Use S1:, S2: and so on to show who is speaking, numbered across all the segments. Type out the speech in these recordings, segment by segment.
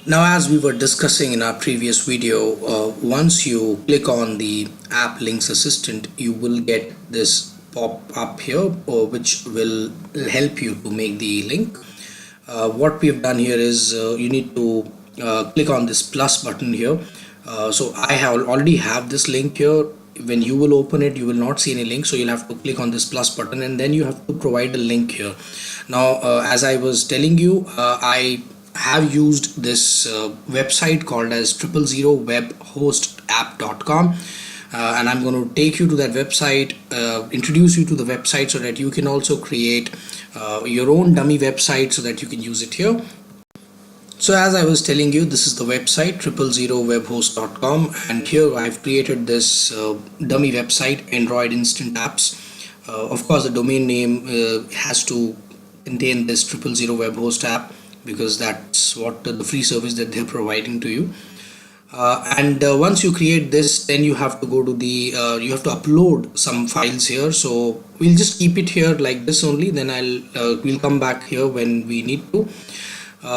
S1: Now, as we were discussing in our previous video, once you click on the app links assistant, you will get this pop up here, which will help you to make the link. What we have done here is you need to click on this plus button here. So I have already have this link here. When you will open it, you will not see any link, so you'll have to click on this plus button and then you have to provide a link here. Now, as I was telling you, I have used this website called as 000webhostapp.com, and I'm going to take you to that website, introduce you to the website so that you can also create your own dummy website so that you can use it here. So as I was telling you, this is the website 000webhost.com, and here I've created this dummy website, Android Instant Apps. Of course, the domain name has to contain this 000webhost app, because that's what the free service that they're providing to you. And once you create this, then you have to go to the you have to upload some files here. So we'll just keep it here like this only, then we'll come back here when we need to.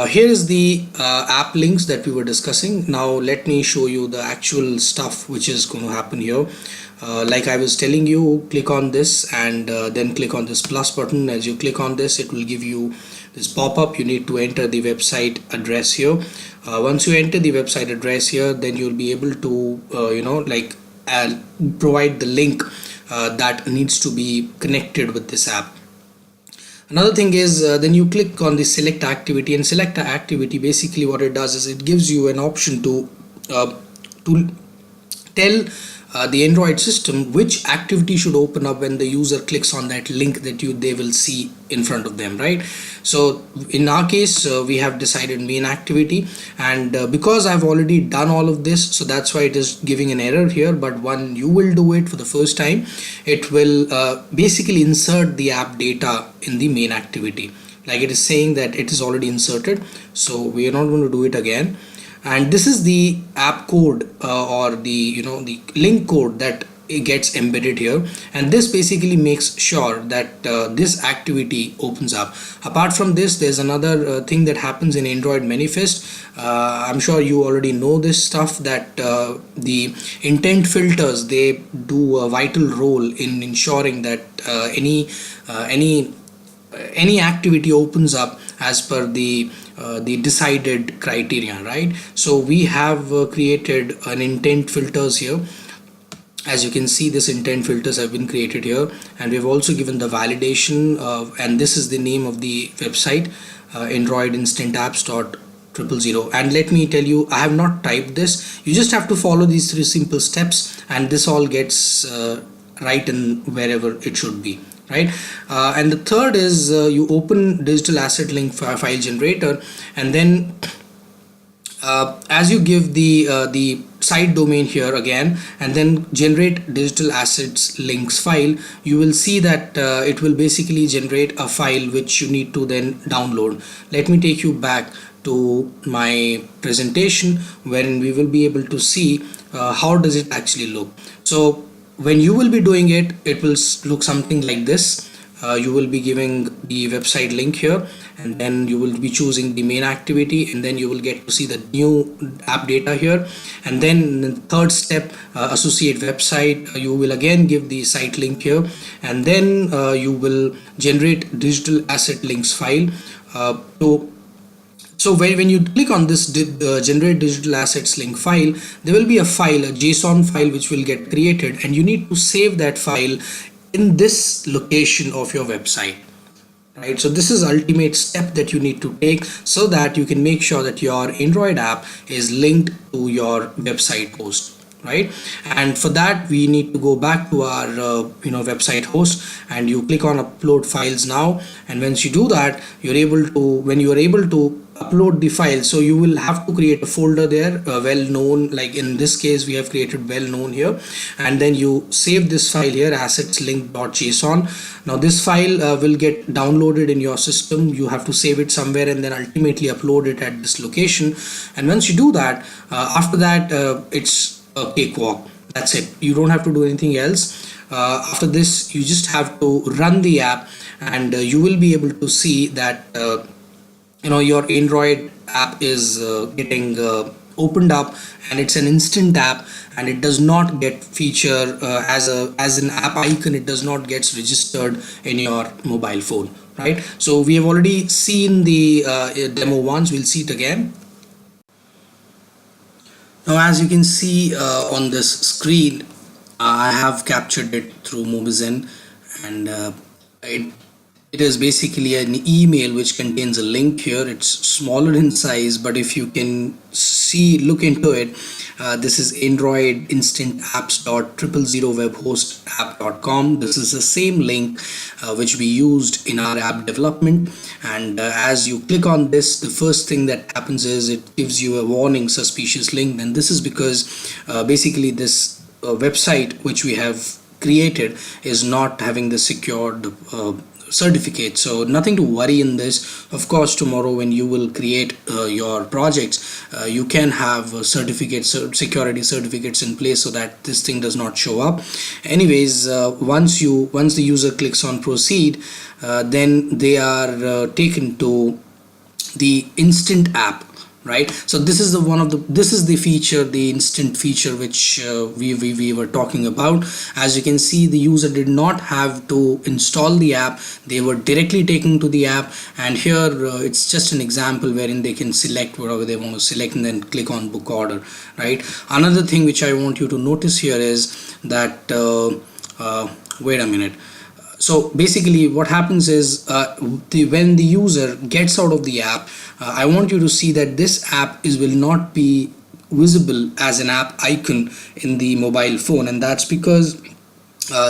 S1: Here is the app links that we were discussing. Now let me show you the actual stuff which is going to happen here. Like I was telling you, click on this and then click on this plus button. As you click on this, it will give you this pop-up. You need to enter the website address here. Once you enter the website address here, then you'll be able to provide the link that needs to be connected with this app. Another thing is then you click on the select activity, and select activity, basically what it does is it gives you an option to tell the Android system which activity should open up when the user clicks on that link that they will see in front of them, right? So in our case, we have decided main activity, and because I've already done all of this, so that's why it is giving an error here. But when you will do it for the first time, it will basically insert the app data in the main activity, like it is saying that it is already inserted, so we are not going to do it again. And this is the app code or the the link code that it gets embedded here, and this basically makes sure that this activity opens up. Apart from this, there's another thing that happens in Android Manifest. I'm sure you already know this stuff, that the intent filters, they do a vital role in ensuring that any activity opens up as per the decided criteria, right? So we have created an intent filters here. As you can see, this intent filters have been created here, and we've also given the validation and this is the name of the website, Android Instant Apps 000. And let me tell you, I have not typed this. You just have to follow these 3 simple steps and this all gets right in wherever it should be, right? And the third is you open digital asset link file generator, and then as you give the site domain here again and then generate digital assets links file, you will see that it will basically generate a file which you need to then download. Let me take you back to my presentation wherein we will be able to see how does it actually look. So when you will be doing it, it will look something like this. You will be giving the website link here, and then you will be choosing the main activity, and then you will get to see the new app data here. And then in the third step, associate website, you will again give the site link here, and then you will generate digital asset links file. So when you click on this generate digital assets link file, there will be a file, a JSON file, which will get created, and you need to save that file in this location of your website, right? So this is ultimate step that you need to take so that you can make sure that your Android app is linked to your website host, right? And for that, we need to go back to our website host, and you click on upload files now. And once you do that, you're able to, when you are able to upload the file, so you will have to create a folder there, well known, like in this case we have created well known here, and then you save this file here, assets link.json. Now this file will get downloaded in your system. You have to save it somewhere and then ultimately upload it at this location. And once you do that, after that it's a cakewalk. That's it. You don't have to do anything else. After this, you just have to run the app, and you will be able to see that your Android app is getting opened up, and it's an instant app, and it does not get feature as an app icon. It does not gets registered in your mobile phone, right? So we have already seen the demo once. We'll see it again. Now, as you can see on this screen, I have captured it through Mobizen, and it it is basically an email which contains a link here. It's smaller in size, but if you can look into it, this is Android instant apps dot triple zero webhost app.com. This is the same link which we used in our app development. And as you click on this, the first thing that happens is it gives you a warning, suspicious link. And this is because basically this website which we have created is not having the secured certificate. So nothing to worry in this. Of course, tomorrow when you will create your projects, you can have security certificates in place so that this thing does not show up. Anyways, once the user clicks on proceed, then they are taken to the instant app, right? So this is the feature, the instant feature, which we were talking about. As you can see, the user did not have to install the app. They were directly taken to the app, and here it's just an example wherein they can select whatever they want to select and then click on book order, right? Another thing which I want you to notice here is that wait a minute. So basically what happens is when the user gets out of the app, I want you to see that this app will not be visible as an app icon in the mobile phone, and that's because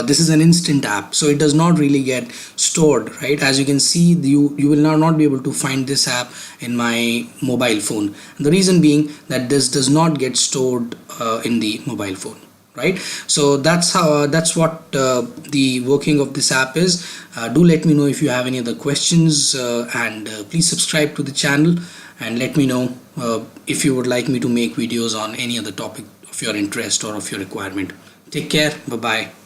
S1: this is an instant app, so it does not really get stored, right? As you can see, you will now not be able to find this app in my mobile phone. And the reason being that this does not get stored in the mobile phone, right? So that's what the working of this app is. Do let me know if you have any other questions, and please subscribe to the channel, and let me know if you would like me to make videos on any other topic of your interest or of your requirement. Take care. Bye bye.